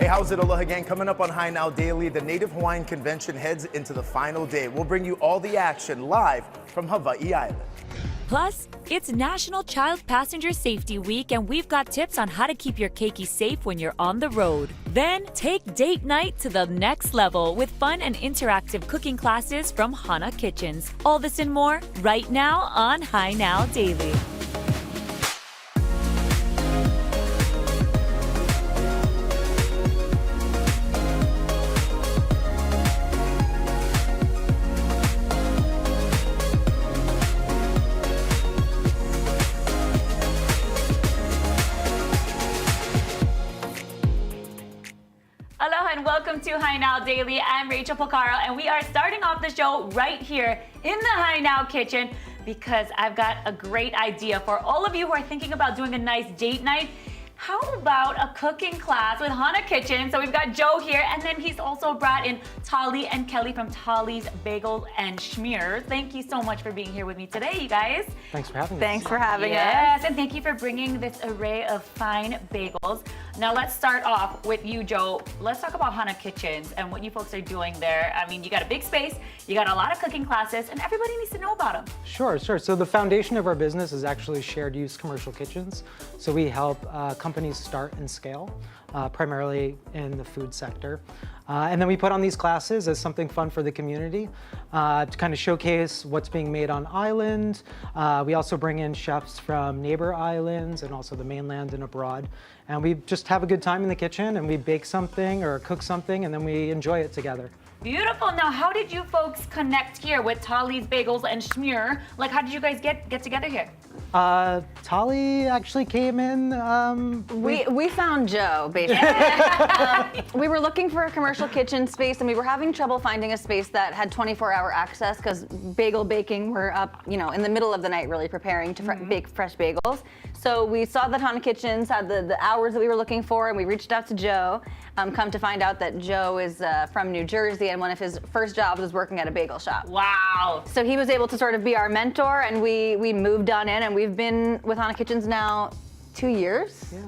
Hey, how's it, Aloha gang? Coming up on High Now Daily, the Native Hawaiian Convention heads into the final day. We'll bring you all the action live from Hawaii Island. Plus, it's National Child Passenger Safety Week, and we've got tips on how to keep your keiki safe when you're on the road. Then, take date night to the next level with fun and interactive cooking classes from Hana Kitchens. All this and more right now on High Now Daily. Aloha and welcome to High Now Daily. I'm Rachel Pacarro, and we are starting off the show right here in the High Now kitchen because I've got a great idea for all of you who are thinking about doing a nice date night. How about a cooking class with Hana Kitchens? So we've got Joe here, and then he's also brought in Tali and Kelly from Tali's Bagel and Schmear. Thank you so much for being here with me today, you guys. Thanks for having us. Thanks for having us. Yes, and thank you for bringing this array of fine bagels. Now let's start off with you, Joe. Let's talk about Hana Kitchens and what you folks are doing there. I mean, you got a big space, you got a lot of cooking classes, and everybody needs to know about them. Sure. So the foundation of our business is actually shared use commercial kitchens. So we help companies start and scale, primarily in the food sector. And then we put on these classes as something fun for the community to kind of showcase what's being made on island. We also bring in chefs from neighbor islands and also the mainland and abroad. And we just have a good time in the kitchen, and we bake something or cook something, and then we enjoy it together. Beautiful. Now, how did you folks connect here with Tali's Bagels and Schmear? Like, how did you guys get together here? Tali actually came in. We found Joe, basically. We were looking for a commercial kitchen space, and we were having trouble finding a space that had 24-hour access because bagel baking, we're up, in the middle of the night really preparing to bake fresh bagels. So we saw that Hana Kitchens had the hours that we were looking for, and we reached out to Joe. Come to find out that Joe is from New Jersey, and one of his first jobs was working at a bagel shop. Wow. So he was able to sort of be our mentor, and we moved on in, and we've been with Hana Kitchens now 2 years. Yeah.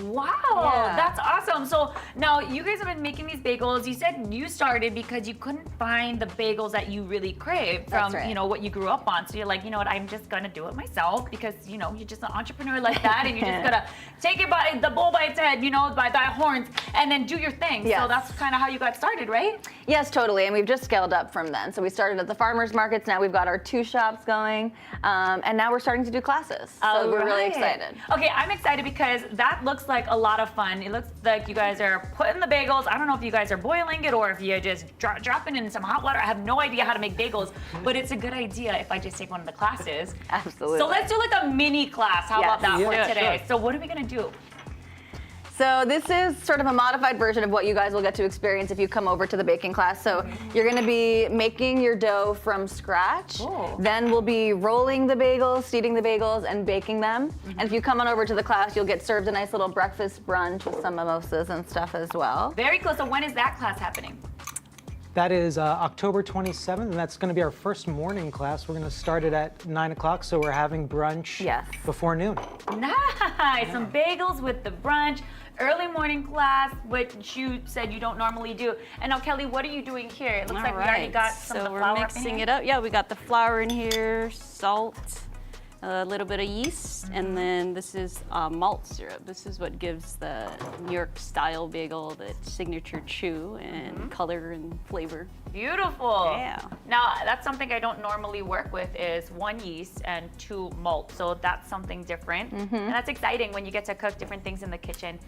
Wow, Yeah. that's awesome. So now you guys have been making these bagels. You said you started because you couldn't find the bagels that you really crave from, That's right. what you grew up on. So you're like, you know what, I'm just gonna do it myself because, you're just an entrepreneur like that, and you're just gonna take it by the bull by its head, by the horns, and then do your thing. Yes. So that's kind of how you got started, right? Yes, totally, and we've just scaled up from then. So we started at the farmers markets, now we've got our 2 shops going, and now we're starting to do classes. So we're really excited. Okay, I'm excited because that looks like a lot of fun. It looks like you guys are putting the bagels. I don't know if you guys are boiling it or if you're just dropping it in some hot water. I have no idea how to make bagels, but it's a good idea if I just take one of the classes. Absolutely. So let's do like a mini class. How about that for Yeah, today? sure. So what are we gonna do? So this is sort of a modified version of what you guys will get to experience if you come over to the baking class. So you're gonna be making your dough from scratch. Oh. Then we'll be rolling the bagels, seeding the bagels, and baking them. And if you come on over to the class, you'll get served a nice little breakfast brunch with some mimosas and stuff as well. Very cool. So when is that class happening? That is October 27th, and that's going to be our first morning class. We're going to start it at 9 o'clock, so we're having brunch before noon. Nice. Some bagels with the brunch. Early morning class, which you said you don't normally do. And now, Kelly, what are you doing here? It looks like we already got some of the flour. So we're mixing it up. Yeah, we got the flour in here, salt, a little bit of yeast, and then this is malt syrup. This is what gives the New York style bagel that signature chew and color and flavor. Beautiful. Yeah. Now, that's something I don't normally work with is 1 yeast and 2 malt. So that's something different. And that's exciting when you get to cook different things in the kitchen.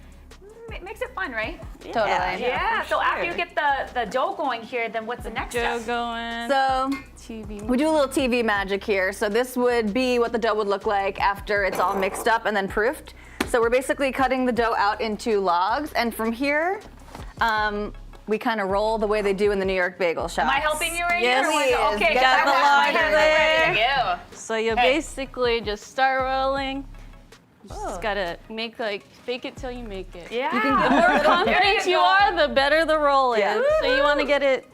It makes it fun, right? Totally. Yeah. So after you get the dough going here, then what's the next Dough step? going. So TV. we do a little TV magic here. So this would be what the dough would look like after it's all mixed up and then proofed. So we're basically cutting the dough out into logs, and from here, we kind of roll the way they do in the New York bagel shops. Am I helping you right Yes, here? he is. Okay, Got the log there. there. So you Hey. basically just start rolling. You just gotta fake it till you make it. Yeah. The more confident you are, the better the roll is. Yeah. So you want to get it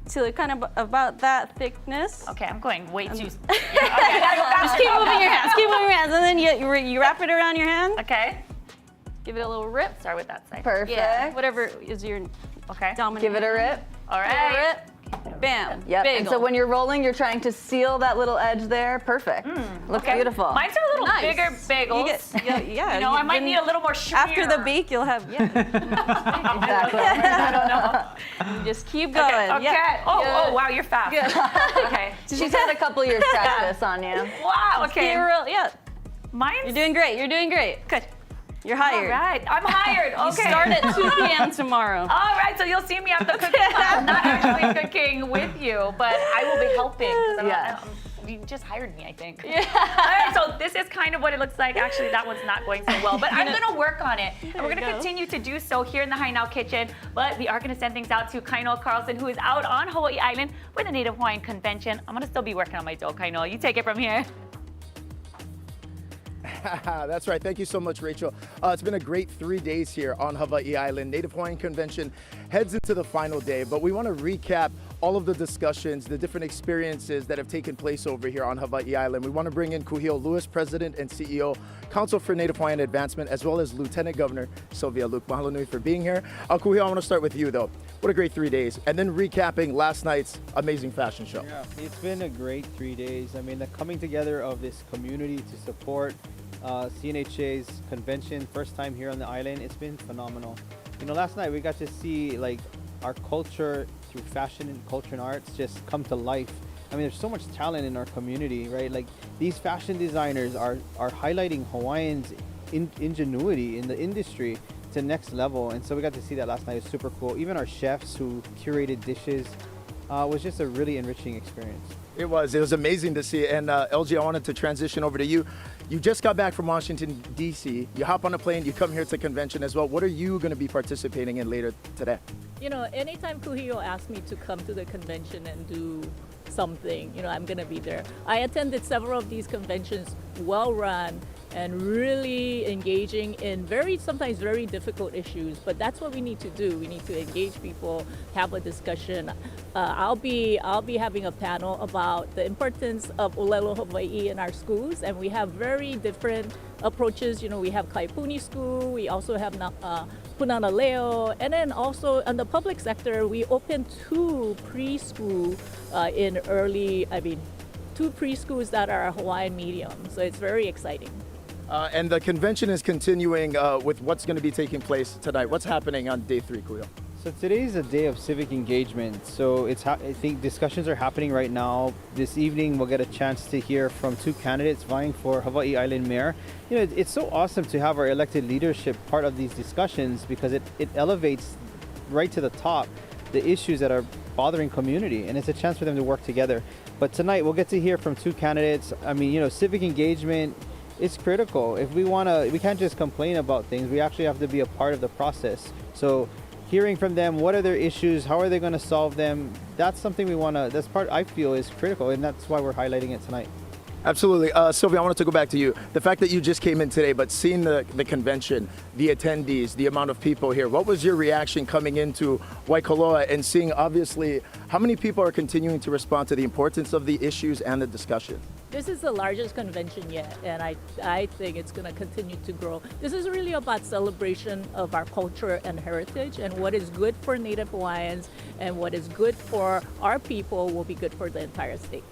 to kind of about that thickness. Okay, I'm going way too. Just keep moving your hands. Keep moving your hands, and then you wrap it around your hand. Okay. Give it a little rip. Start with that side. Perfect. Yeah, whatever is your Okay. dominant. Give it a hand. rip. All Give it a right. rip. Bam. Yep. And Bagel. so when you're rolling, you're trying to seal that little edge there. Perfect. Looks Okay. beautiful. Mine's are a little Nice. bigger bagels. You get, yeah. You know, I might then need a little more sheer. After the bake, you'll have, yeah. Exactly. I don't know. You just keep going. Okay. Yeah. Oh, wow, you're fast. Okay. She's had a couple years practice on you. Wow. Be Okay. real, yeah. Mine's You're doing great. You're doing great. good. You're All hired. right. I'm hired. Okay. You start at 2 p.m. tomorrow. All right, so you'll see me at the cooking class. Not actually cooking with you, but I will be helping. 'Cause Yes. you just hired me, I think. Yeah. All right, so this is kind of what it looks like. Actually, that one's not going so well, but I'm going to work on it. And we're going to go. continue to do so here in the Hainao Kitchen. But we are going to send things out to Kainoa Carlson, who is out on Hawaii Island for the Native Hawaiian Convention. I'm going to still be working on my dough, Kainoa. You take it from here. That's right. Thank you so much, Rachel. It's been a great 3 days here on Hawaii Island. Native Hawaiian Convention heads into the final day, but we want to recap all of the discussions, the different experiences that have taken place over here on Hawaii Island. We want to bring in Kuhio Lewis, President and CEO, Council for Native Hawaiian Advancement, as well as Lieutenant Governor Sylvia Luke. Mahalo nui for being here. Kuhio, I want to start with you, though. What a great 3 days. And then recapping last night's amazing fashion show. Yeah, it's been a great 3 days. I mean, the coming together of this community to support CNHA's convention, first time here on the island, it's been phenomenal. You know, last night we got to see like our culture through fashion and culture and arts just come to life. I mean, there's so much talent in our community, right? Like these fashion designers are highlighting Hawaiians' ingenuity in the industry to next level. And so we got to see that last night. It was super cool. Even our chefs who curated dishes was just a really enriching experience. It was amazing to see. And LG, I wanted to transition over to you. You just got back from Washington, D.C. You hop on a plane, you come here to convention as well. What are you going to be participating in later today? You know, anytime Kuhio asks me to come to the convention and do something, you know, I'm going to be there. I attended several of these conventions, well run and really engaging in sometimes very difficult issues, but that's what we need to do. We need to engage people, have a discussion. I'll be having a panel about the importance of Olelo Hawaii in our schools, and we have very different approaches. You know, we have Kaipuni School, we also have Punana Leo, and then also in the public sector, we opened two preschools two preschools that are Hawaiian medium. So it's very exciting. And the convention is continuing with what's going to be taking place tonight. What's happening on day 3, Kuhio? So today is a day of civic engagement. So I think discussions are happening right now. This evening we'll get a chance to hear from 2 candidates vying for Hawaii Island Mayor. You know, it's so awesome to have our elected leadership part of these discussions because it elevates right to the top the issues that are bothering community, and it's a chance for them to work together. But tonight we'll get to hear from 2 candidates. I mean, you know, civic engagement is critical. If we can't just complain about things. We actually have to be a part of the process. So hearing from them, what are their issues, how are they going to solve them, that's something that's part I feel is critical, and that's why we're highlighting it tonight. Absolutely. Sylvia, I wanted to go back to you. The fact that you just came in today, but seeing the convention, the attendees, the amount of people here, what was your reaction coming into Waikoloa and seeing obviously how many people are continuing to respond to the importance of the issues and the discussion? This is the largest convention yet, and I think it's going to continue to grow. This is really about celebration of our culture and heritage, and what is good for Native Hawaiians and what is good for our people will be good for the entire state.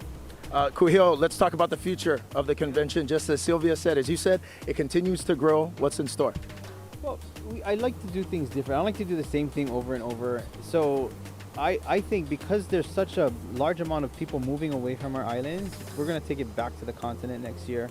Kuhio, let's talk about the future of the convention. Just as Sylvia said, as you said, it continues to grow. What's in store? Well, I like to do things different. I don't like to do the same thing over and over. So I think because there's such a large amount of people moving away from our islands, we're going to take it back to the continent next year.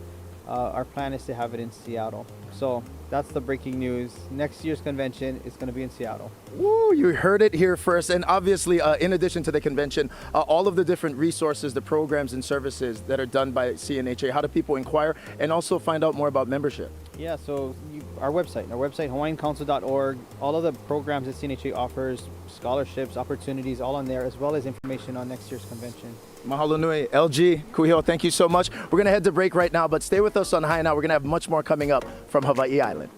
Our plan is to have it in Seattle. So that's the breaking news. Next year's convention is going to be in Seattle. Woo, you heard it here first. And obviously, in addition to the convention, all of the different resources, the programs and services that are done by CNHA, how do people inquire and also find out more about membership? Yeah, so our website, hawaiiancouncil.org, all of the programs that CNHA offers, scholarships, opportunities, all on there, as well as information on next year's convention. Mahalo nui. LG, Kuhio, thank you so much. We're going to head to break right now, but stay with us on High Now. We're going to have much more coming up from Hawaii Island.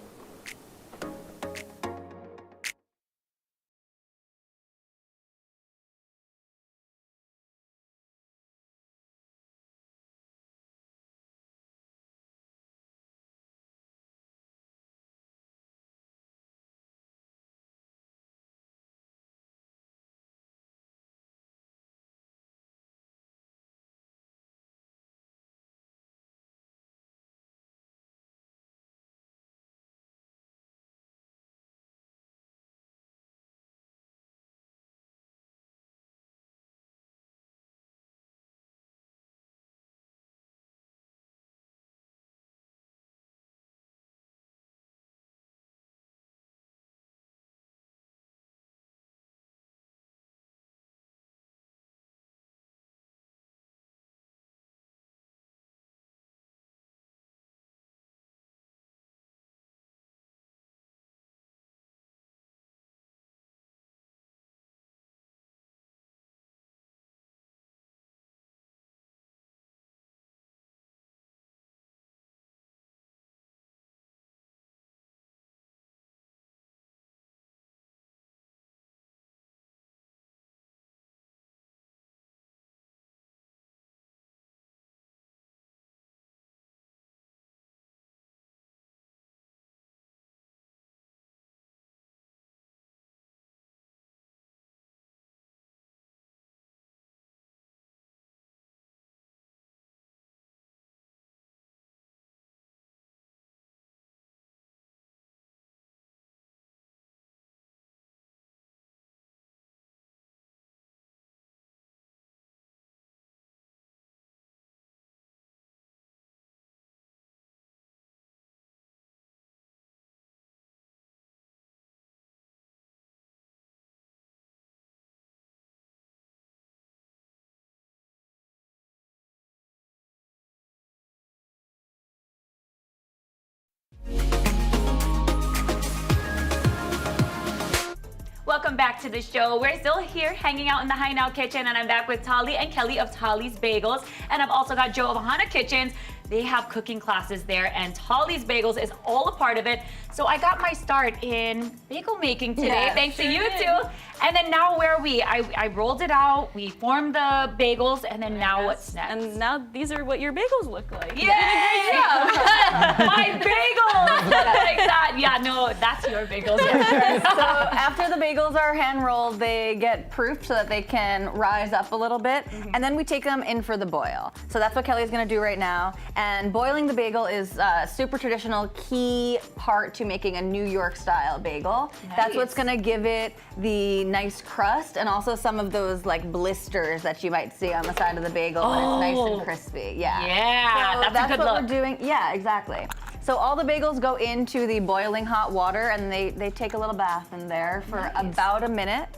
welcome back to the show. We're still here hanging out in the Hana Kitchen, and I'm back with Tali and Kelly of Tali's Bagels. And I've also got Joe of Hana Kitchens. They have cooking classes there, and Tali's Bagels is all a part of it. So I got my start in bagel making today, thanks to you two. And then now where are we? I rolled it out, we formed the bagels, and then now what's next? And now these are what your bagels look like. Yay! My bagels! Like that. Yeah, no, that's your bagels. So after the bagels are hand rolled, they get proofed so that they can rise up a little bit, and then we take them in for the boil. So that's what Kelly's gonna do right now. And boiling the bagel is a super traditional key part to making a New York style bagel. Nice. That's what's gonna give it the nice crust and also some of those like blisters that you might see on the side of the bagel when it's nice and crispy. Yeah, So that's a that's good what look. we're doing. Yeah, exactly. So all the bagels go into the boiling hot water and they take a little bath in there for about a minute.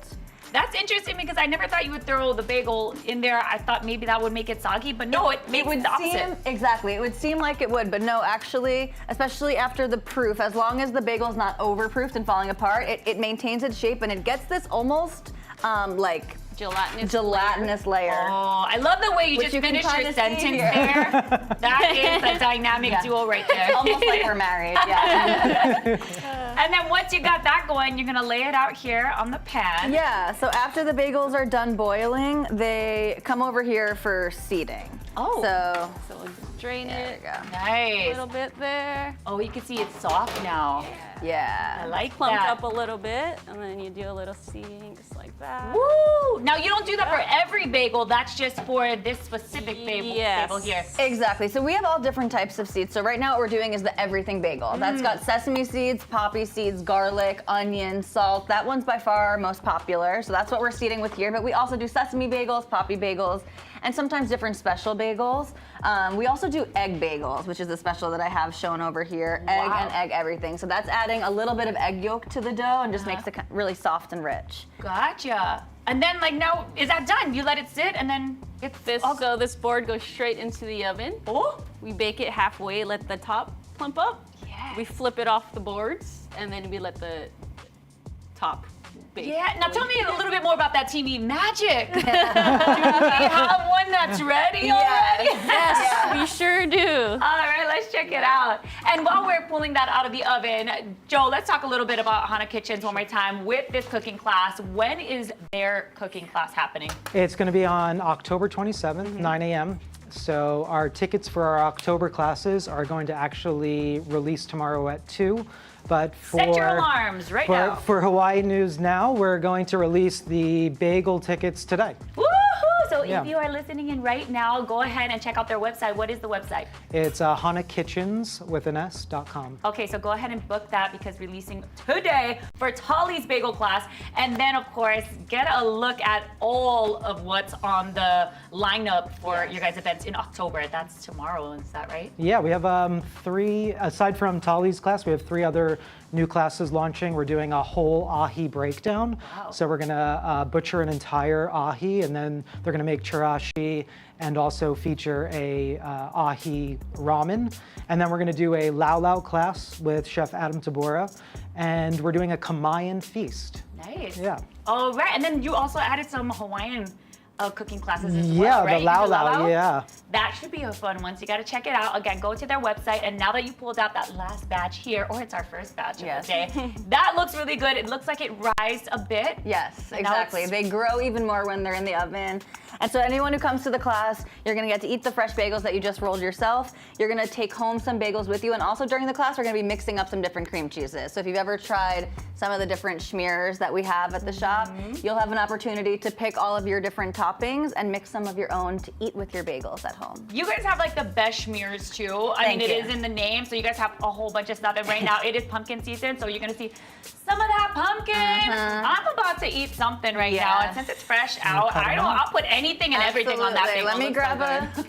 That's interesting because I never thought you would throw the bagel in there. I thought maybe that would make it soggy, but no, it makes the opposite. Exactly, it would seem like it would, but no, actually, especially after the proof, as long as the bagel's not overproofed and falling apart, it maintains its shape and it gets this almost like gelatinous layer. Oh, I love the way you Which just you can finished your kinda see sentence here. there. That is a dynamic duo right there. Almost like we're married, yeah. And then once you got that going, you're gonna lay it out here on the pan. Yeah, so after the bagels are done boiling, they come over here for seeding. Oh. So we'll drain there it we go. a Nice. little bit there. Oh, you can see it's soft now. I Yeah. like Plump that. up a little bit, and then you do a little seeding just like that. Woo! Now you don't do that for every bagel. That's just for this specific bagel here. Exactly. So we have all different types of seeds. So right now what we're doing is the everything bagel. That's got sesame seeds, poppy seeds, garlic, onion, salt. That one's by far our most popular. So that's what we're seeding with here. But we also do sesame bagels, poppy bagels, and sometimes different special bagels. We also do egg bagels, which is the special that I have shown over here. Egg and egg everything. So that's adding a little bit of egg yolk to the dough and just makes it really soft and rich. Gotcha. And then like now, is that done? You let it sit and then it's So this board goes straight into the oven. Oh. We bake it halfway, let the top plump up. Yeah. We flip it off the boards, and then we let the top bake. Yeah, now tell me a little bit more about that TV magic. Do we have one that's ready already? Yes, we sure do. All right, let's check it out. And while we're pulling that out of the oven, Joe, let's talk a little bit about Hana Kitchens one more time with this cooking class. When is their cooking class happening? It's going to be on October 27th, 9 a.m. So our tickets for our October classes are going to actually release tomorrow at 2. But Set your alarms right now. For Hawaii News Now, we're going to release the bagel tickets today. Woohoo! So Yeah. if you are listening in right now, go ahead and check out their website. What is the website? It's Hana Kitchens with an S.com. Okay, so go ahead and book that because releasing today for Tali's bagel class. And then, of course, get a look at all of what's on the lineup for your guys' events in October. That's tomorrow, is that right? Yeah, we have 3, aside from Tali's class, we have 3 other new classes launching. We're doing a whole ahi breakdown. Wow. So we're gonna butcher an entire ahi, and then they're gonna make chirashi and also feature a ahi ramen. And then we're gonna do a lau lau class with Chef Adam Tabora, and we're doing a Kamayan feast. Nice. Yeah. Oh, right. And then you also added some Hawaiian cooking classes as Yeah, well, right? the You lau do lau, yeah. That should be a fun one. So you got to check it out. Again, go to their website. And now that you pulled out that last batch here, or it's our first batch of the day, that looks really good. It looks like it rised a bit. Yes, And now exactly. it's- They grow even more when they're in the oven. And so anyone who comes to the class, you're gonna get to eat the fresh bagels that you just rolled yourself. You're gonna take home some bagels with you. And also during the class, we're gonna be mixing up some different cream cheeses. So if you've ever tried some of the different schmears that we have at the shop, you'll have an opportunity to pick all of your different toppings and mix some of your own to eat with your bagels at home. You guys have like the best schmears too. I mean, Thank it you. is in the name, so you guys have a whole bunch of stuff. And right now it is pumpkin season, so you're gonna see some of that pumpkin. I'm about to eat something right now, and Yes. since it's fresh out, I'll put anything and everything on that Absolutely. bagel. Let me Looks so grab good.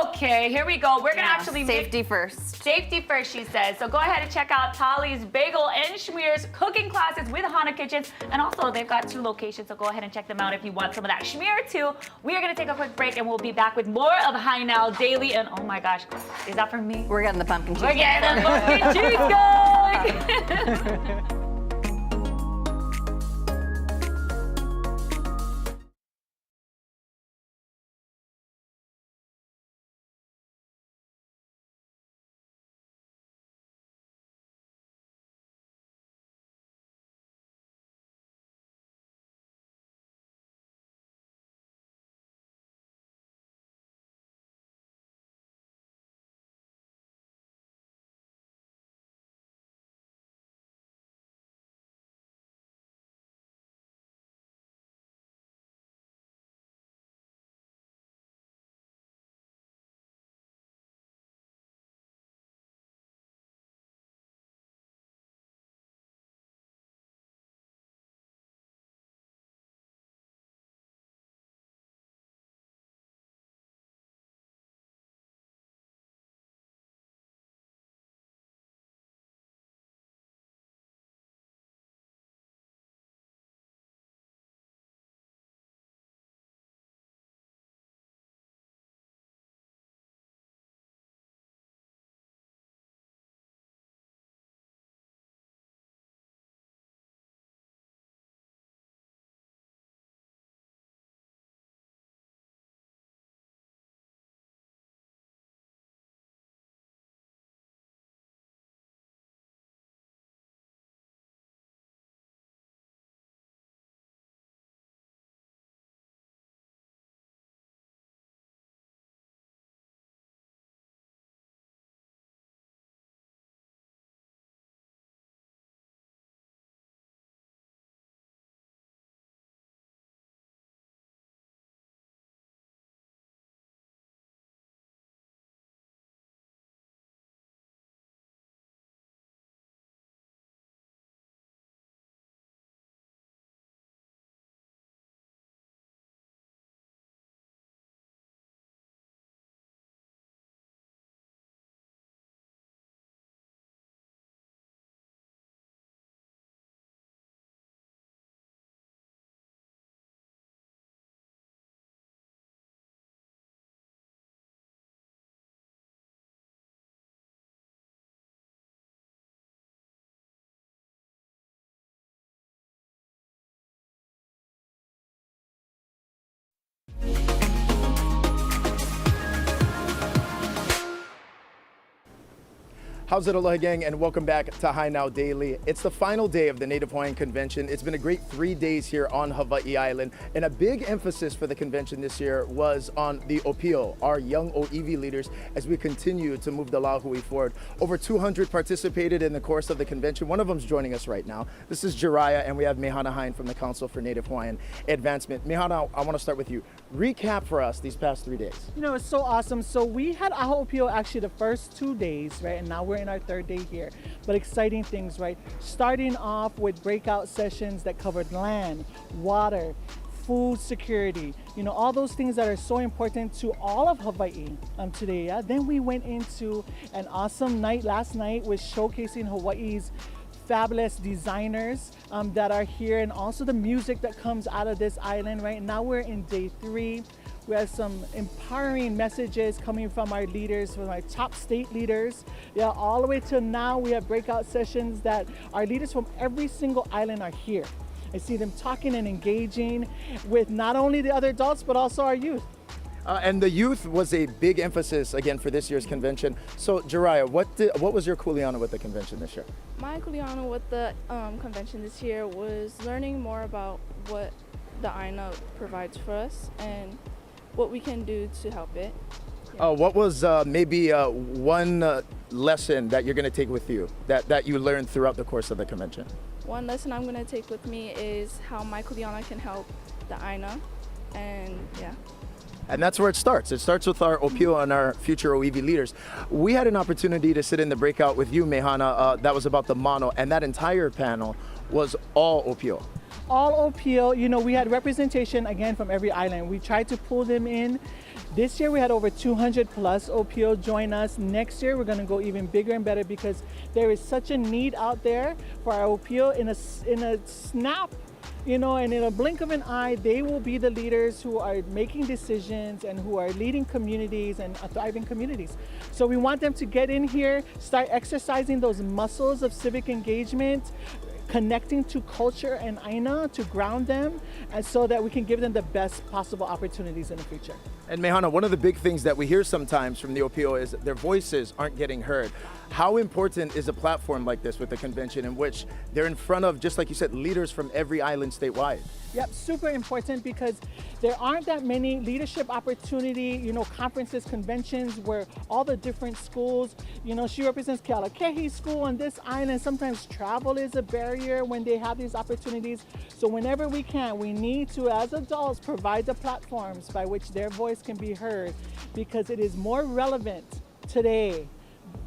Okay, here we go. We're gonna actually safety first. Safety first, she says. So go ahead and check out Tali's Bagel and Schmears cooking classes with Hana Kitchens. And also, they've got 2 locations, so go ahead and check them out if you want some of that schmear too. We are going to take a quick break, and we'll be back with more of Hi Now Daily. And oh my gosh, is that for me? We're getting the pumpkin cheese. We're getting the pumpkin cheese going! How's it, Aloha gang, and welcome back to High Now Daily. It's the final day of the Native Hawaiian Convention. It's been a great 3 days here on Hawaii Island, and a big emphasis for the convention this year was on the Opio, our young OEV leaders, as we continue to move the Lahui forward. Over 200 participated in the course of the convention. One of them's joining us right now. This is Jiraiya, and we have Mehana Hine from the Council for Native Hawaiian Advancement. Mehana, I want to start with you. Recap for us these past 3 days. You know, it's so awesome. So we had Aho Opio actually the first 2 days, right? And now we're in our third day here. But exciting things, right? Starting off with breakout sessions that covered land, water, food security, you know, all those things that are so important to all of Hawaii today. Yeah? Then we went into an awesome night last night with showcasing Hawaii's fabulous designers that are here, and also the music that comes out of this island. Right now we're in day 3. We have some empowering messages coming from our leaders, from our top state leaders. Yeah, all the way to now we have breakout sessions that our leaders from every single island are here. I see them talking and engaging with not only the other adults, but also our youth. And the youth was a big emphasis again for this year's convention. So Jiraiya, what was your kuleana with the convention this year? My kuleana with the convention this year was learning more about what the Aina provides for us and what we can do to help it. What was maybe one lesson that you're going to take with you that you learned throughout the course of the convention? One lesson I'm going to take with me is how my kuleana can help the Aina, and yeah. And that's where it starts. It starts with our Opio and our future OEV leaders. We had an opportunity to sit in the breakout with you, Mehana, that was about the mono, and that entire panel was all Opio. All Opio, you know, we had representation again from every island. We tried to pull them in. This year we had over 200 plus Opio join us. Next year we're going to go even bigger and better because there is such a need out there for our Opio in a snap. You know, and in a blink of an eye, they will be the leaders who are making decisions and who are leading communities and thriving communities. So we want them to get in here, start exercising those muscles of civic engagement, connecting to culture and Aina to ground them, and so that we can give them the best possible opportunities in the future. And Mehana, one of the big things that we hear sometimes from the Opio is their voices aren't getting heard. How important is a platform like this with the convention in which they're in front of, just like you said, leaders from every island statewide? Yep, super important because there aren't that many leadership opportunity, you know, conferences, conventions where all the different schools, you know, she represents Kealakehi School on this island. Sometimes travel is a barrier when they have these opportunities. So whenever we can, we need to, as adults, provide the platforms by which their voice can be heard, because it is more relevant today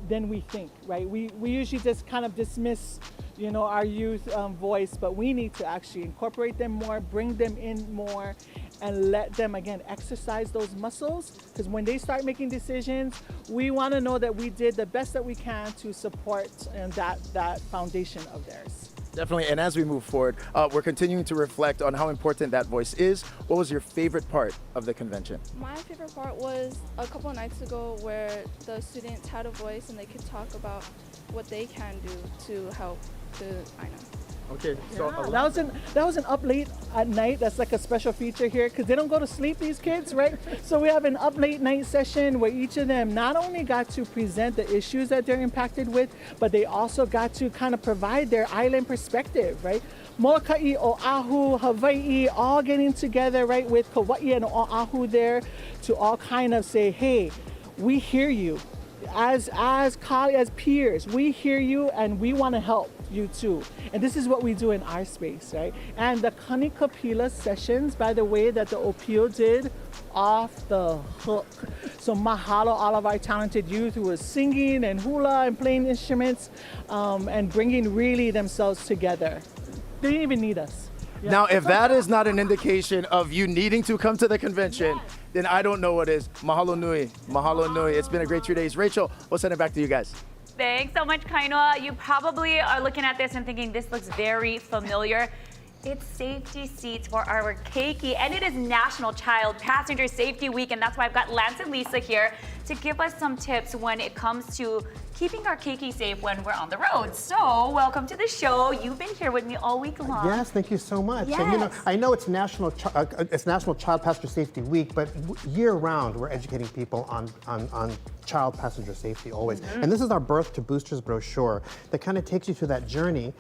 than we think, right? We usually just kind of dismiss, you know, our youth voice, but we need to actually incorporate them more, bring them in more, and let them, again, exercise those muscles, because when they start making decisions, we want to know that we did the best that we can to support that foundation of theirs. Definitely, and as we move forward, we're continuing to reflect on how important that voice is. What was your favorite part of the convention? My favorite part was a couple of nights ago where the students had a voice and they could talk about what they can do to help the Aina. Okay, so that was an up late at night. That's like a special feature here because they don't go to sleep, these kids, right? So we have an up late night session where each of them not only got to present the issues that they're impacted with, but they also got to kind of provide their island perspective, right? Molokai, Oahu, Hawaii, all getting together, right, with Kauai and Oahu there to all kind of say, hey, we hear you. As peers, we hear you and we want to help you too. And this is what we do in our space, right? And the Kanikapila sessions, by the way, that the Opio did, off the hook. So mahalo all of our talented youth who was singing and hula and playing instruments and bringing really themselves together. They didn't even need us. Yeah. Now, if that is not an indication of you needing to come to the convention, then I don't know what is. Mahalo nui. Mahalo nui. It's been a great 3 days. Rachel, we'll send it back to you guys. Thanks so much, Kainoa. You probably are looking at this and thinking this looks very familiar. It's safety seats for our keiki, and it is National Child Passenger Safety Week, and that's why I've got Lance and Lisa here to give us some tips when it comes to keeping our keiki safe when we're on the road. So, welcome to the show. You've been here with me all week long. Yes, thank you so much. Yes. And, you know, I know it's National Child Passenger Safety Week, but year-round we're educating people on child passenger safety always. Mm-hmm. And this is our Birth to Boosters brochure that kind of takes you through that journey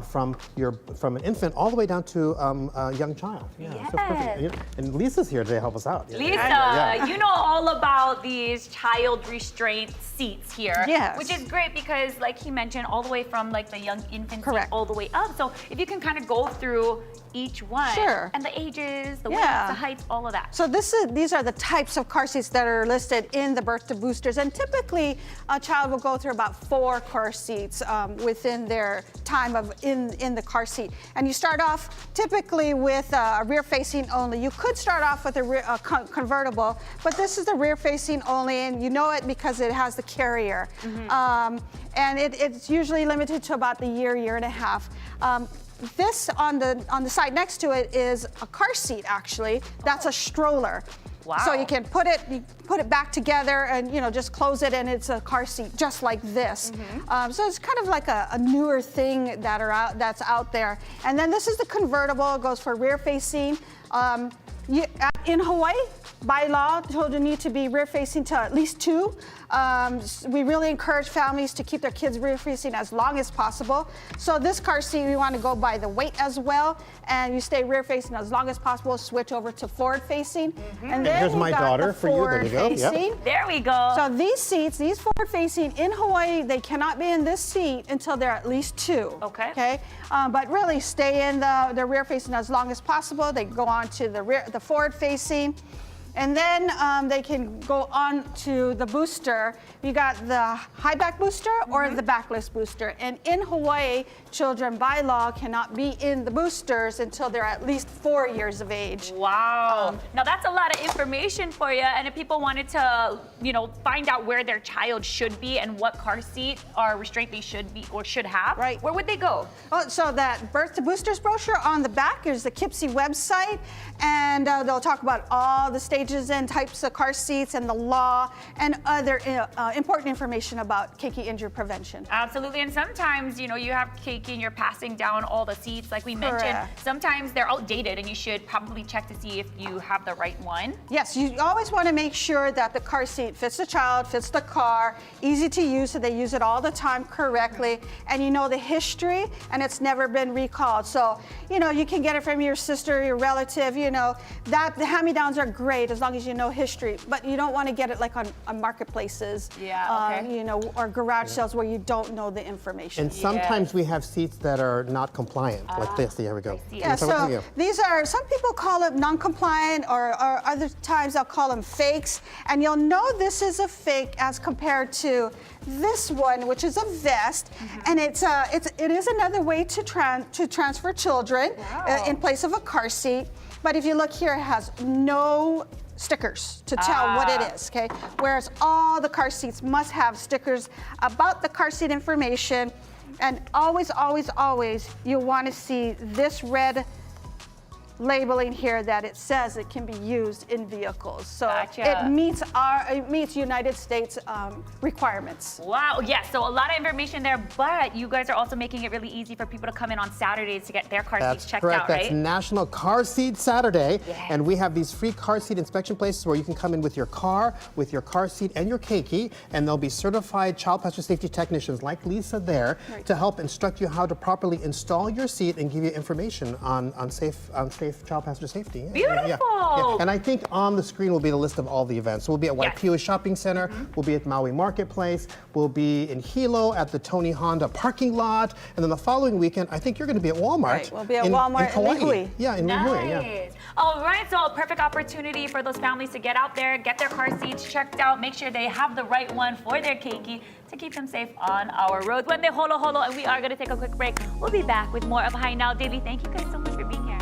from an infant all the way down to a young child. Yeah, so it's perfect. Yes. And Lisa's here to help us out. Lisa, Yeah. you know all about these child restraint seats here. Yes. Which is great because, like he mentioned, all the way from like the young infant seat Correct. all the way up. So if you can kind of go through each one. Sure. And the ages, the Yeah. widths, the heights, all of that. So these are the types of car seats that are listed in the Birth to Boosters, and typically a child will go through about 4 car seats within their time of in the car seat. And you start off typically with a rear facing only. You could start off with a convertible, but this is the rear facing only, and you know it because it has the carrier. And it's usually limited to about the year and a half. This on the side next to it is a car seat, actually. That's a stroller. Wow. So you can put it back together and, you know, just close it, and it's a car seat just like this. So it's kind of like a newer thing that's out there. And then this is the convertible. It goes for rear facing. In Hawaii, by law, children need to be rear facing to at least 2. We really encourage families to keep their kids rear facing as long as possible. So this car seat, we want to go by the weight as well, and you stay rear facing as long as possible. Switch over to forward facing, and then here's you my got daughter the for you. There you go. Yep. forward-facing. There we go. So these seats, these forward facing in Hawaii, they cannot be in this seat until they're at least 2. Okay. Okay. But really stay in the rear facing as long as possible. They go on to the forward facing. And then they can go on to the booster. You got the high back booster or the backless booster. And in Hawaii, children by law cannot be in the boosters until they're at least 4 years of age. Wow. Now that's a lot of information for you. And if people wanted to, you know, find out where their child should be and what car seat or restraint they should be or should have, Right. where would they go? Well, so that Birth to Boosters brochure on the back is the KIPSI website, and they'll talk about all the stages and types of car seats and the law and other important information about keiki injury prevention. Absolutely. And sometimes, you know, you have keiki and you're passing down all the seats like we mentioned. Correct. Sometimes they're outdated and you should probably check to see if you have the right one. Yes, you always want to make sure that the car seat fits the child, fits the car, easy to use, so they use it all the time correctly, and you know the history, and it's never been recalled. So, you know, you can get it from your sister, your relative, you know, the hand-me-downs are great as long as you know history, but you don't want to get it like on marketplaces, Yeah, okay. you know, or garage sales where you don't know the information. And sometimes we have seats that are not compliant, like this. There we go. see. Yeah, Lisa, what about so you? these are, some people call it non-compliant, or other times they'll call them fakes. And you'll know this is a fake as compared to this one, which is a vest. And it is another way to transfer children in place of a car seat. But if you look here, it has no stickers to tell what it is, okay? Whereas all the car seats must have stickers about the car seat information. And always, always, always, you want to see this red labeling here that it says it can be used in vehicles. So Gotcha. it meets United States requirements. Wow, yes, so a lot of information there, but you guys are also making it really easy for people to come in on Saturdays to get their car seats checked correct. out, That's right? National Car Seat Saturday, Yes. and we have these free car seat inspection places where you can come in with your car seat, and your keiki, and there'll be certified child passenger safety technicians like Lisa there to help instruct you how to properly install your seat and give you information on safe child passenger safety. Beautiful. And I think on the screen will be the list of all the events. So we'll be at Waipio Shopping Center, we'll be at Maui Marketplace, we'll be in Hilo at the Tony Honda parking lot, and then the following weekend, I think you're going to be at Walmart. Right, we'll be at Walmart in Hawaii. Lihue. Yeah, in Lihue, yeah. Nice. All right, so a perfect opportunity for those families to get out there, get their car seats checked out, make sure they have the right one for their keiki to keep them safe on our roads. When they holo holo, and we are going to take a quick break. We'll be back with more of Hi Now Daily. Thank you guys so much for being here.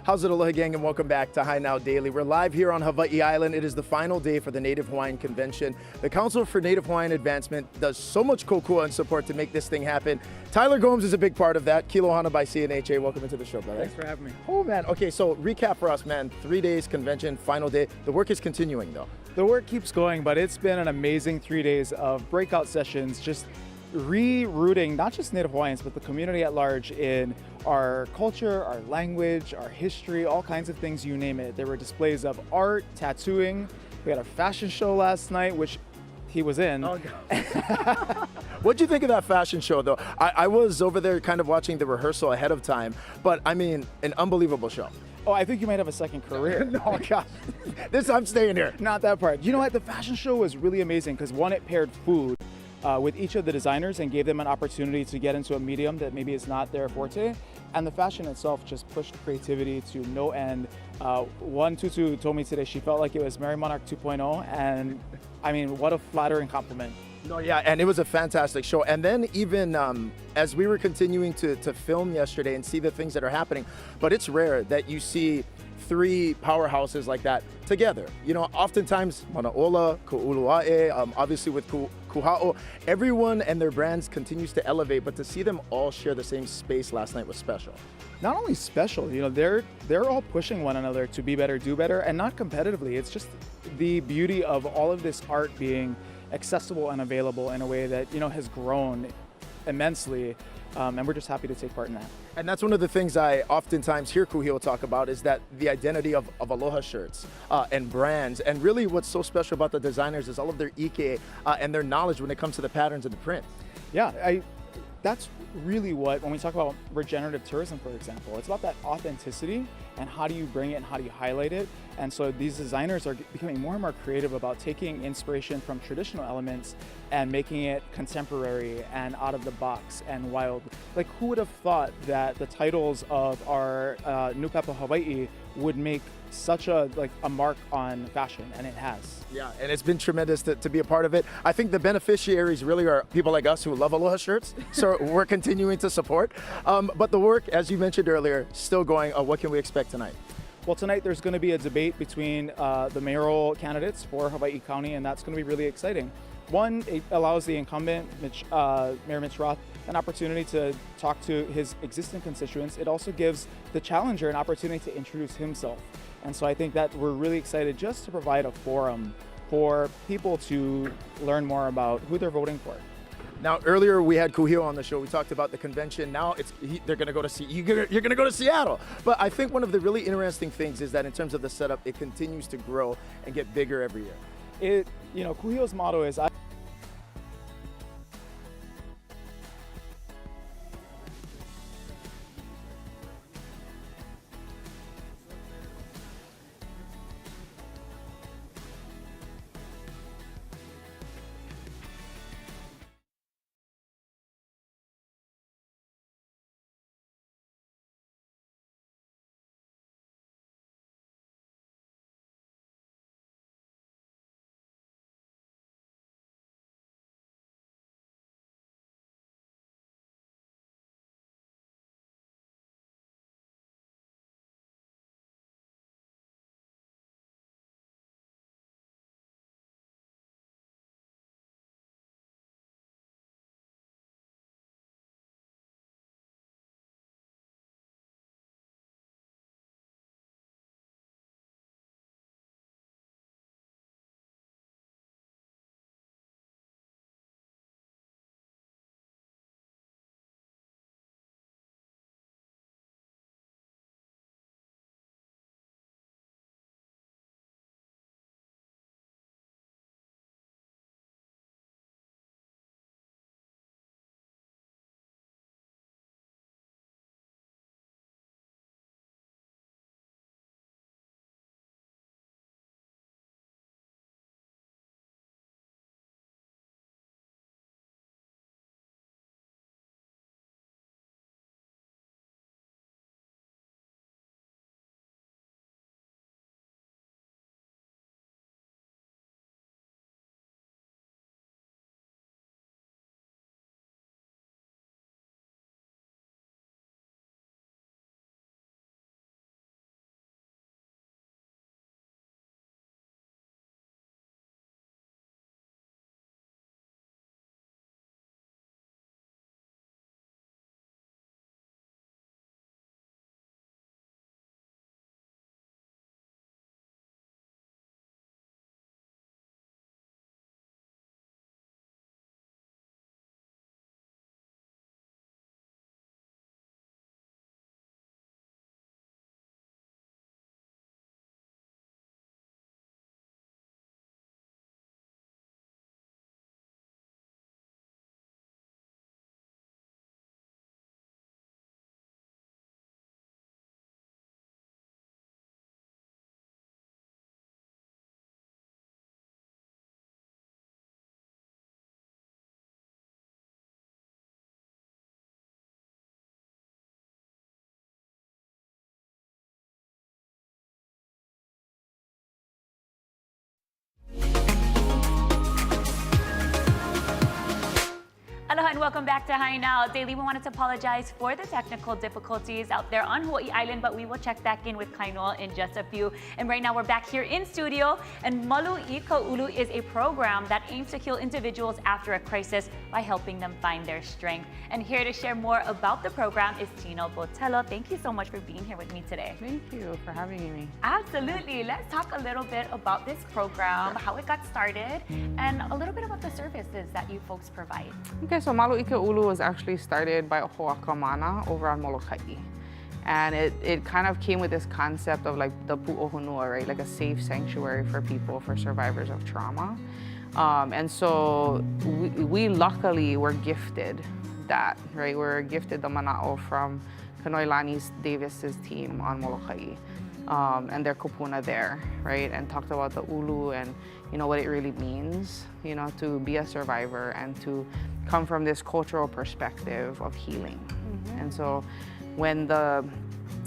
How's it, Aloha gang, and welcome back to High Now Daily. We're live here on Hawaii Island. It is the final day for the Native Hawaiian Convention. The Council for Native Hawaiian Advancement does so much kokua and support to make this thing happen. Tyler Gomes is a big part of that. Kilo Hana by CNHA. Welcome into the show, brother. Thanks for having me. Oh, man. Okay, so recap for us, man. 3 days convention, final day. The work is continuing, though. The work keeps going, but it's been an amazing 3 days of breakout sessions, just rerouting not just Native Hawaiians, but the community at large in our culture, our language, our history, all kinds of things, you name it. There were displays of art, tattooing. We had a fashion show last night, which he was in. Oh, no. What'd you think of that fashion show, though? I was over there kind of watching the rehearsal ahead of time, but I mean, an unbelievable show. Oh, I think you might have a second career. No, God. I'm staying here. Not that part. You know what? The fashion show was really amazing because one, it paired food with each of the designers and gave them an opportunity to get into a medium that maybe is not their forte. And the fashion itself just pushed creativity to no end. One Tutu told me today she felt like it was Mary Monarch 2.0, and I mean, what a flattering compliment. No, yeah, and it was a fantastic show. And then even as we were continuing to film yesterday and see the things that are happening, but it's rare that you see three powerhouses like that together. You know, oftentimes, Manaola, Ka Ulu, obviously with Kuha'o, everyone and their brands continues to elevate, but to see them all share the same space last night was special. Not only special, you know, they're all pushing one another to be better, do better, and not competitively. It's just the beauty of all of this art being accessible and available in a way that, you know, has grown immensely, and we're just happy to take part in that. And that's one of the things I oftentimes hear Kuhio talk about, is that the identity of Aloha shirts and brands. And really what's so special about the designers is all of their ike and their knowledge when it comes to the patterns and the print. Yeah, that's really what, when we talk about regenerative tourism, for example, it's about that authenticity and how do you bring it and how do you highlight it. And so these designers are becoming more and more creative about taking inspiration from traditional elements and making it contemporary and out of the box and wild. Like, who would have thought that the titles of our Nukapa Hawaii would make such a mark on fashion, and it has. Yeah, and it's been tremendous to be a part of it. I think the beneficiaries really are people like us who love Aloha shirts, so we're continuing to support. But the work, as you mentioned earlier, still going. What can we expect tonight? Well, tonight there's going to be a debate between the mayoral candidates for Hawaii County, and that's going to be really exciting. One, it allows the incumbent, Mayor Mitch Roth, an opportunity to talk to his existing constituents. It also gives the challenger an opportunity to introduce himself. And so I think that we're really excited just to provide a forum for people to learn more about who they're voting for. Now, earlier we had Kuhio on the show. We talked about the convention. Now they're going to go to you're going to go to Seattle. But I think one of the really interesting things is that in terms of the setup, it continues to grow and get bigger every year. Kuhio's motto is Aloha and welcome back to Hi Now Daily. We wanted to apologize for the technical difficulties out there on Hawaii Island, but we will check back in with Kainoa in just a few. And right now we're back here in studio, and Malu I Ka Ulu is a program that aims to heal individuals after a crisis by helping them find their strength. And here to share more about the program is Tino Botello. Thank you so much for being here with me today. Thank you for having me. Absolutely. Let's talk a little bit about this program, how it got started, and a little bit about the services that you folks provide. Okay, so Malu I Ka Ulu was actually started by Ho'aka Mana over on Molokai. And it kind of came with this concept of like the pu'ohonua, right? Like a safe sanctuary for people, for survivors of trauma. And so we luckily were gifted that, right? We're gifted the mana'o from Kanoilani Davis's team on Molokai. And their kupuna there, right? And talked about the ulu and, you know, what it really means, you know, to be a survivor and to come from this cultural perspective of healing. And so when the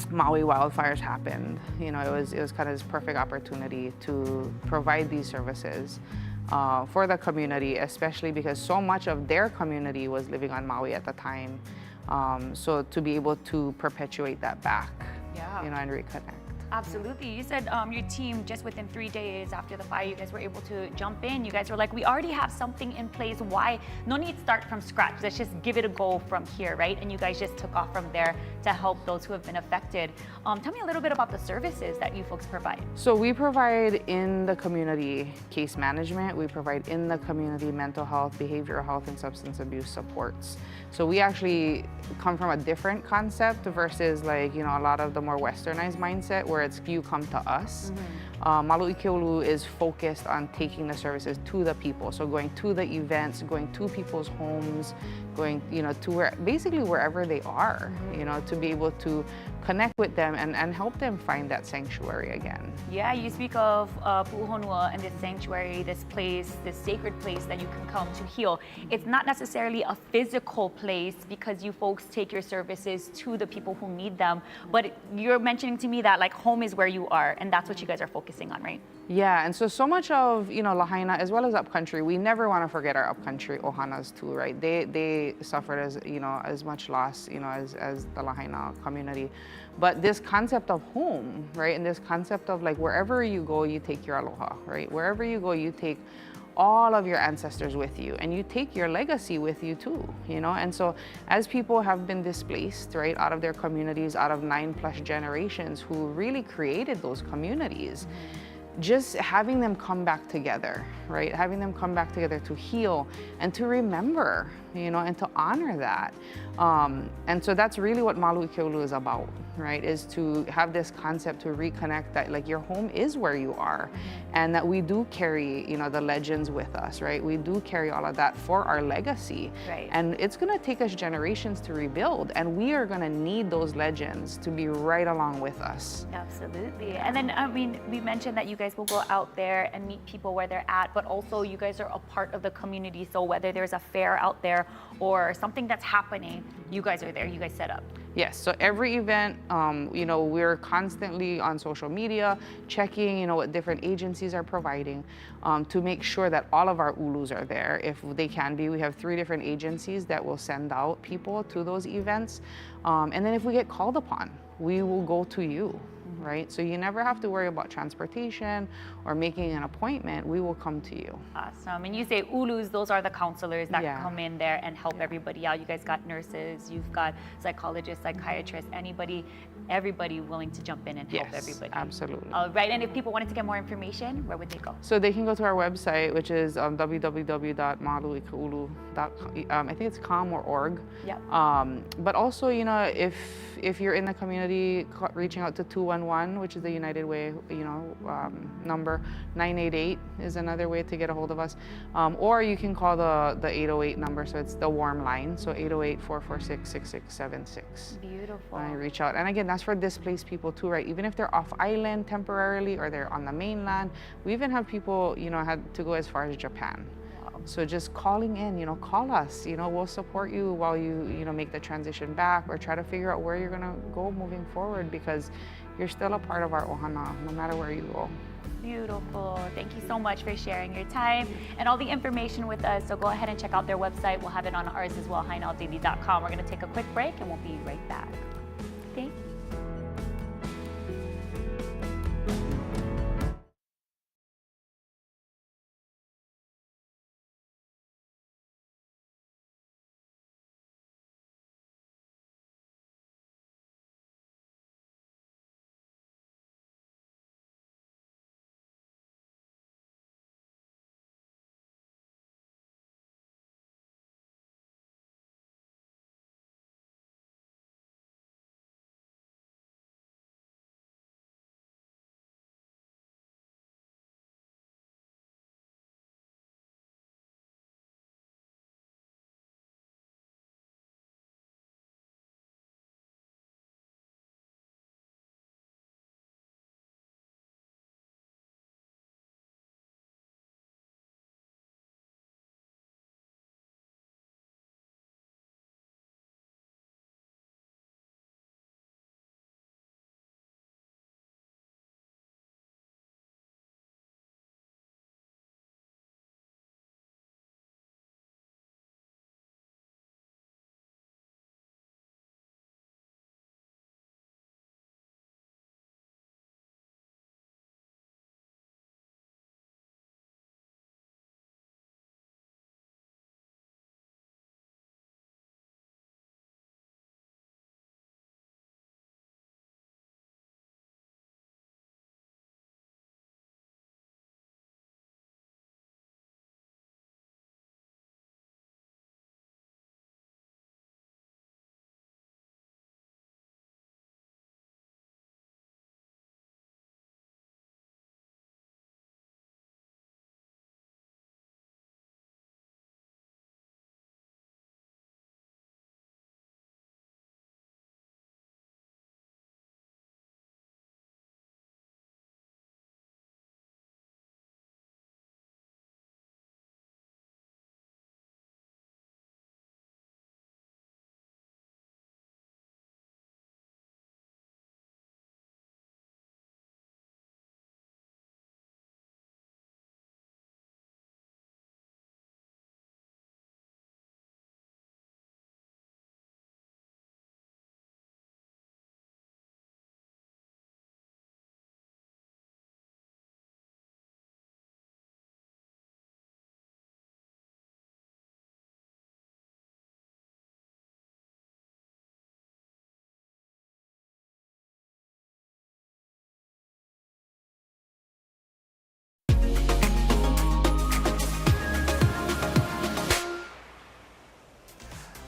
Maui wildfires happened, you know, it was kind of this perfect opportunity to provide these services for the community, especially because so much of their community was living on Maui at the time. So to be able to perpetuate that back, you know, and reconnect. Absolutely. You said your team, just within 3 days after the fire, you guys were able to jump in. You guys were like, we already have something in place. Why? No need to start from scratch. Let's just give it a go from here, right? And you guys just took off from there to help those who have been affected. Tell me a little bit about the services that you folks provide. So we provide in the community case management. We provide in the community mental health, behavioral health, and substance abuse supports. So we actually come from a different concept versus like, you know, a lot of the more westernized mindset where it's you come to us. Malu I Ka Ulu is focused on taking the services to the people. So going to the events, going to people's homes, going, you know, to basically wherever they are, you know, to be able to connect with them and help them find that sanctuary again. Yeah, you speak of pu'uhonua and this sanctuary, this place, this sacred place that you can come to heal. It's not necessarily a physical place because you folks take your services to the people who need them, but you're mentioning to me that like home is where you are, and that's what you guys are focusing on, right? Yeah, and so much of, you know, Lahaina as well as upcountry, we never want to forget our upcountry Ohanas too, right? They suffered as, you know, as much loss, you know, as the Lahaina community. But this concept of home, right? And this concept of like wherever you go, you take your aloha, right? Wherever you go, you take all of your ancestors with you and you take your legacy with you too, you know? And so as people have been displaced, right, out of their communities, out of 9+ generations who really created those communities, just having them come back together, right? Having them come back together to heal and to remember, you know, and to honor that. And so that's really what Malu I Ka Ulu is about, right? Is to have this concept to reconnect that like your home is where you are and that we do carry, you know, the legends with us, right? We do carry all of that for our legacy. Right. And it's gonna take us generations to rebuild and we are gonna need those legends to be right along with us. Absolutely. And then, I mean, we mentioned that you guys will go out there and meet people where they're at, but also you guys are a part of the community. So whether there's a fair out there or something that's happening, you guys are there, you guys set up. Yes, so every event, you know, we're constantly on social media, checking, you know, what different agencies are providing to make sure that all of our ulus are there. If they can be, we have 3 different agencies that will send out people to those events. And then if we get called upon, we will go to you. Right? So you never have to worry about transportation or making an appointment. We will come to you. Awesome. And you say ulus, those are the counselors that come in there and help everybody out. You guys got nurses, you've got psychologists, psychiatrists, everybody willing to jump in and help everybody. Absolutely. All right. And if people wanted to get more information, where would they go? So they can go to our website, which is www.maluikaulu.com. I think it's com or org. Yep. But also, you know, if you're in the community, reaching out to 211, which is the United Way, you know, number 988 is another way to get a hold of us. Or you can call the 808 number, so it's the warm line, so 808-446-6676. Beautiful. And reach out. And again, that's for displaced people too, right? Even if they're off island temporarily or they're on the mainland. We even have people, you know, had to go as far as Japan. So just calling in, you know, call us, you know, we'll support you while you know, make the transition back or try to figure out where you're gonna go moving forward because, you're still a part of our ohana, no matter where you go. Beautiful. Thank you so much for sharing your time and all the information with us. So go ahead and check out their website. We'll have it on ours as well, hainaodaily.com. We're going to take a quick break and we'll be right back. Okay.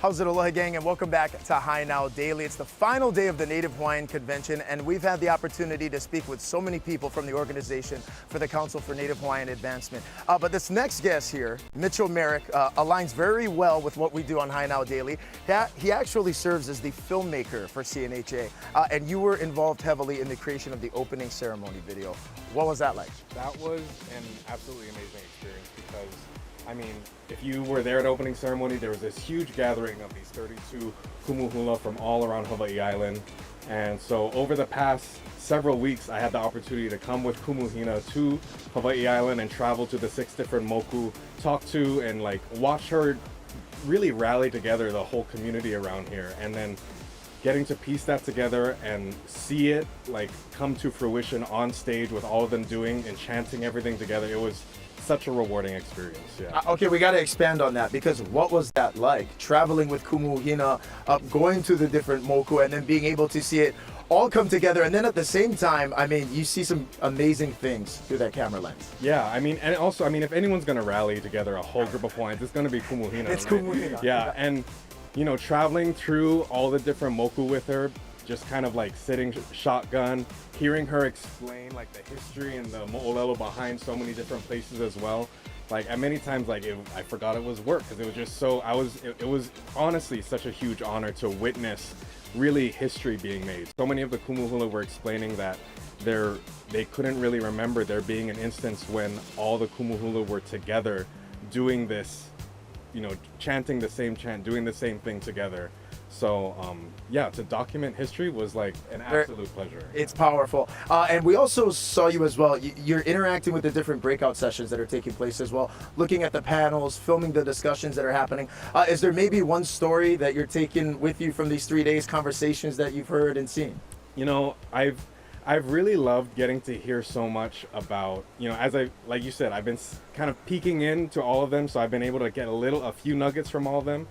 How's it, aloha gang, and welcome back to High Now Daily. It's the final day of the Native Hawaiian Convention, and we've had the opportunity to speak with so many people from the organization for the Council for Native Hawaiian Advancement. But this next guest here, Mitchell Merrick, aligns very well with what we do on High Now Daily. He actually serves as the filmmaker for CNHA, and you were involved heavily in the creation of the opening ceremony video. What was that like? That was an absolutely amazing experience because, I mean, if you were there at opening ceremony, there was this huge gathering of these 32 kumuhula from all around Hawaii Island. And so over the past several weeks, I had the opportunity to come with Kumuhina to Hawaii Island and travel to the 6 different moku, talk to and like watch her really rally together the whole community around here. And then getting to piece that together and see it like come to fruition on stage with all of them doing and chanting everything together, it was such a rewarding experience. Yeah. Okay, we got to expand on that, because what was that like? Traveling with Kumuhina, going to the different moku, and then being able to see it all come together, and then at the same time, I mean, you see some amazing things through that camera lens. Yeah, I mean, and also, I mean, if anyone's gonna rally together a whole group of Hawaiians, it's gonna be Kumuhina. It's right? Kumuhina. Yeah, and you know, traveling through all the different moku with her, just kind of like sitting shotgun, hearing her explain like the history and the mo'olelo behind so many different places as well. Like at many times, like I forgot it was work because it was just so, it was honestly such a huge honor to witness really history being made. So many of the kumuhula were explaining that they couldn't really remember there being an instance when all the kumuhula were together doing this, you know, chanting the same chant, doing the same thing together. So yeah, to document history was like an absolute pleasure. It's powerful. And we also saw you as well. You're interacting with the different breakout sessions that are taking place as well, looking at the panels, filming the discussions that are happening. Is there maybe one story that you're taking with you from these 3 days, conversations that you've heard and seen? You know, I've really loved getting to hear so much about, you know, as like you said, I've been kind of peeking into all of them, so I've been able to get a few nuggets from all of them.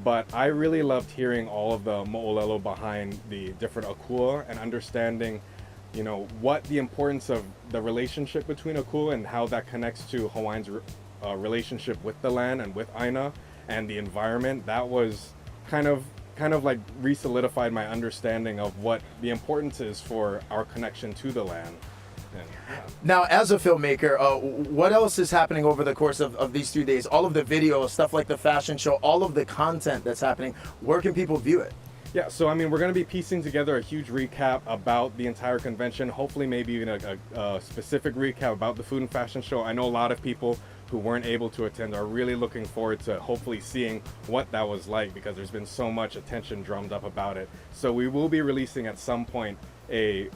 But I really loved hearing all of the mo'olelo behind the different akua and understanding, you know, what the importance of the relationship between akua and how that connects to Hawaiians' relationship with the land and with Aina and the environment. That was kind of like re-solidified my understanding of what the importance is for our connection to the land. And, yeah. Now, as a filmmaker, what else is happening over the course of these 3 days? All of the videos, stuff like the fashion show, all of the content that's happening, where can people view it? Yeah, so I mean, we're going to be piecing together a huge recap about the entire convention, hopefully maybe even a specific recap about the food and fashion show. I know a lot of people who weren't able to attend are really looking forward to hopefully seeing what that was like, because there's been so much attention drummed up about it. So we will be releasing at some point a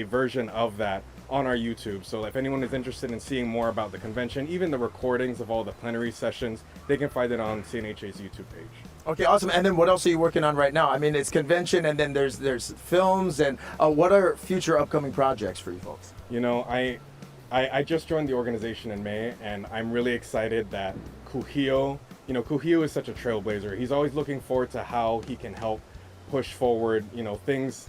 version of that on our YouTube. So if anyone is interested in seeing more about the convention, even the recordings of all the plenary sessions, they can find it on CNHA's YouTube page. Okay, awesome. And then what else are you working on right now? I mean, it's convention, and then there's films, and what are future upcoming projects for you folks? You know, I just joined the organization in May, and I'm really excited that Kuhio is such a trailblazer. He's always looking forward to how he can help push forward, you know, things,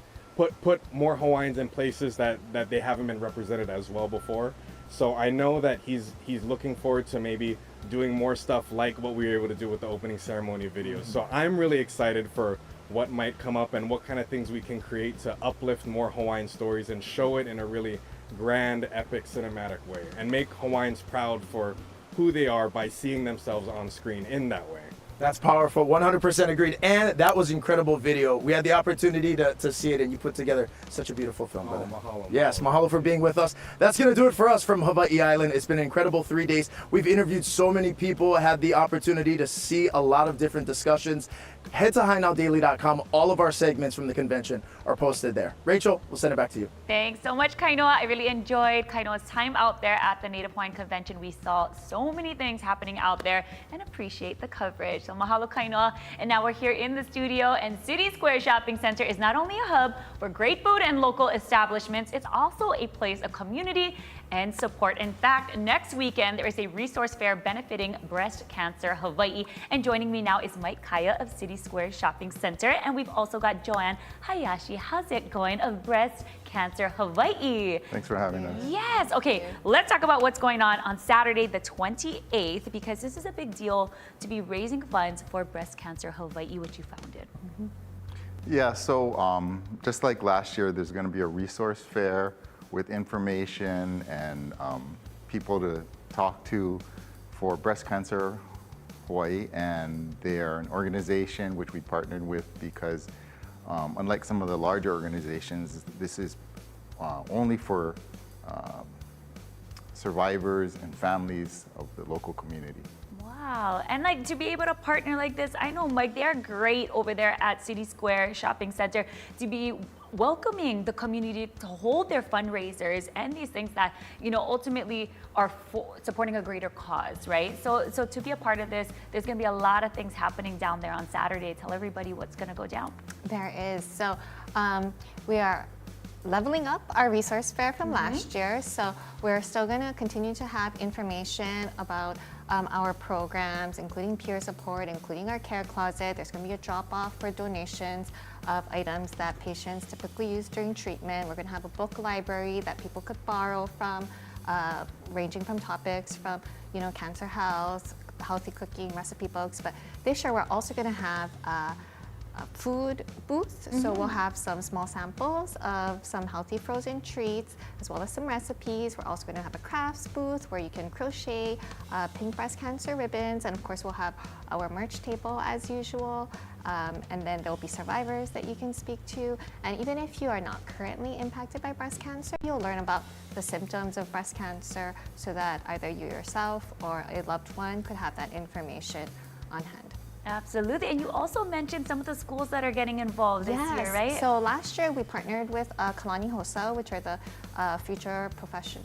put more Hawaiians in places that they haven't been represented as well before. So I know that he's looking forward to maybe doing more stuff like what we were able to do with the opening ceremony videos. So I'm really excited for what might come up and what kind of things we can create to uplift more Hawaiian stories and show it in a really grand, epic, cinematic way, and make Hawaiians proud for who they are by seeing themselves on screen in that way. That's powerful, 100% agreed. And that was incredible video. We had the opportunity to see it, and you put together such a beautiful film. Oh, mahalo. Yes, mahalo for being with us. That's going to do it for us from Hawaii Island. It's been an incredible 3 days. We've interviewed so many people, had the opportunity to see a lot of different discussions. Head to HiNowDaily.com. All of our segments from the convention are posted there. Rachel, we'll send it back to you. Thanks so much, Kainoa. I really enjoyed Kainoa's time out there at the Native Hawaiian Convention. We saw so many things happening out there and appreciate the coverage. So mahalo, Kainoa. And now we're here in the studio, and City Square Shopping Center is not only a hub for great food and local establishments, it's also a place of community and support. In fact, next weekend, there is a resource fair benefiting Breast Cancer Hawaii. And joining me now is Mike Kaya of City Square Shopping Center. And we've also got Joanne Hayashi. How's it going, of Breast Cancer Hawaii? Thanks for having us. Yes. Okay, let's talk about what's going on Saturday, the 28th, because this is a big deal to be raising funds for Breast Cancer Hawaii, which you founded. Yeah, so just like last year, there's going to be a resource fair with information and people to talk to for Breast Cancer Hawaii, and they're an organization which we partnered with because unlike some of the larger organizations, this is only for survivors and families of the local community. Wow, and like to be able to partner like this, I know, Mike, they're great over there at City Square Shopping Center to be welcoming the community to hold their fundraisers and these things that, you know, ultimately are supporting a greater cause, right? So to be a part of this, there's going to be a lot of things happening down there on Saturday. Tell everybody what's going to go down. There is. So we are leveling up our resource fair from last year. So we're still going to continue to have information about our programs, including peer support, including our care closet. There's going to be a drop-off for donations of items that patients typically use during treatment. We're going to have a book library that people could borrow from, ranging from topics from, you know, cancer health, healthy cooking, recipe books. But this year we're also going to have a food booth. So we'll have some small samples of some healthy frozen treats, as well as some recipes. We're also going to have a crafts booth where you can crochet pink breast cancer ribbons. And of course, we'll have our merch table as usual. And then there'll be survivors that you can speak to. And even if you are not currently impacted by breast cancer, you'll learn about the symptoms of breast cancer so that either you yourself or a loved one could have that information on hand. Absolutely. And you also mentioned some of the schools that are getting involved this year, right? So last year we partnered with Kalani Hosa, which are the future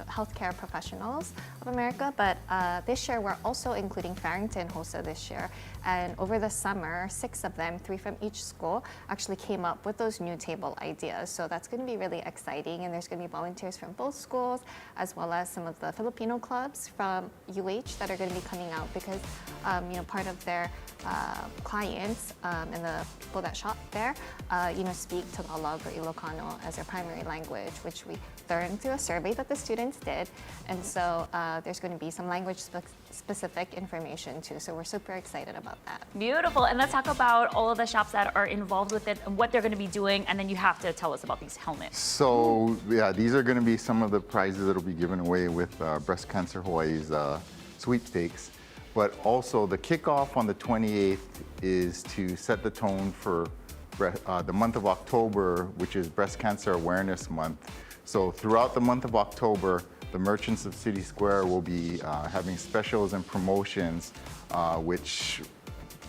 healthcare professionals of America. But this year we're also including Farrington Hosa this year. And over the summer, 6 of them, 3 from each school, actually came up with those new table ideas. So that's going to be really exciting. And there's going to be volunteers from both schools, as well as some of the Filipino clubs from UH that are going to be coming out because, part of their clients and the people that shop there, speak Tagalog or Ilocano as their primary language, which we learned through a survey that the students did. And so there's going to be some language specific information too. So we're super excited about that. Beautiful. And let's talk about all of the shops that are involved with it and what they're going to be doing. And then you have to tell us about these helmets. So yeah, these are going to be some of the prizes that will be given away with Breast Cancer Hawaii's sweepstakes. But also the kickoff on the 28th is to set the tone for the month of October, which is Breast Cancer Awareness Month. So throughout the month of October, the merchants of City Square will be having specials and promotions, which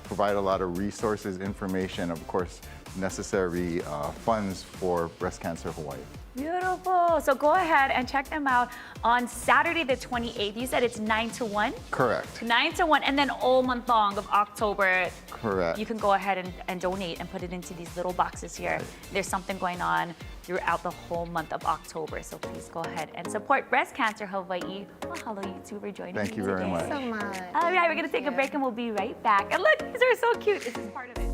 provide a lot of resources, information, of course, necessary funds for Breast Cancer Hawaii. Beautiful. So go ahead and check them out on Saturday the 28th. You said it's 9 to 1? Correct. 9 to 1, and then all month long of October. Correct. You can go ahead and donate and put it into these little boxes here. Right. There's something going on throughout the whole month of October. So please go ahead and support Breast Cancer Hawaii. Mahalo, you two, for joining me Thank you very much. Thank you so much. All right, we're going to take a break and we'll be right back. And look, these are so cute. This is part of it.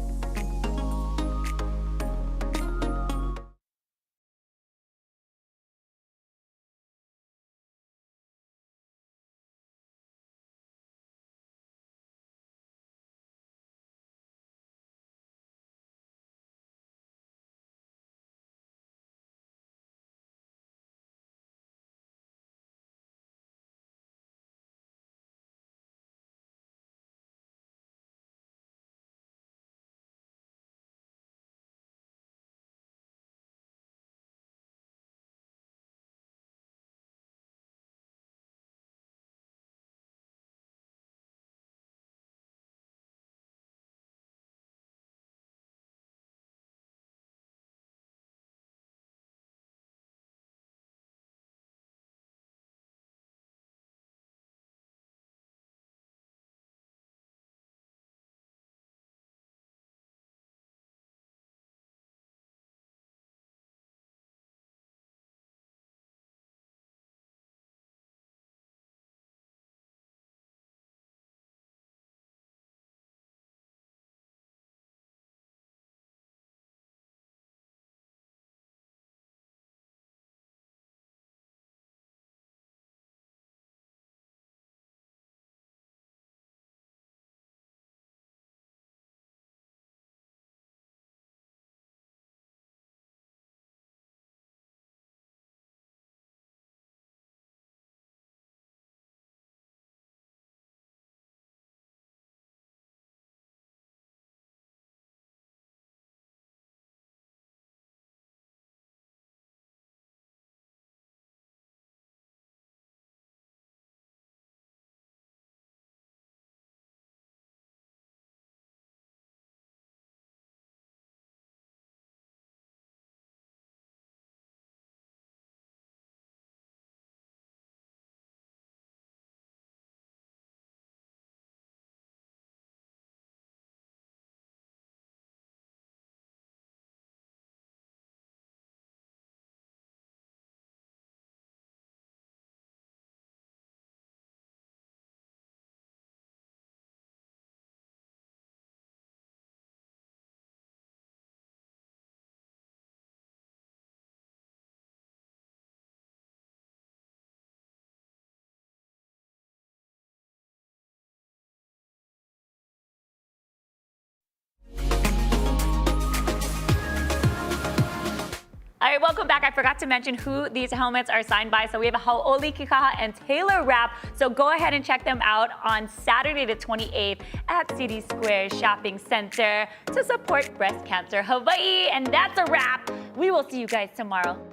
All right, welcome back. I forgot to mention who these helmets are signed by. So we have Hau'oli Kikaha and Taylor Rapp. So go ahead and check them out on Saturday the 28th at City Square Shopping Center to support Breast Cancer Hawaii. And that's a wrap. We will see you guys tomorrow.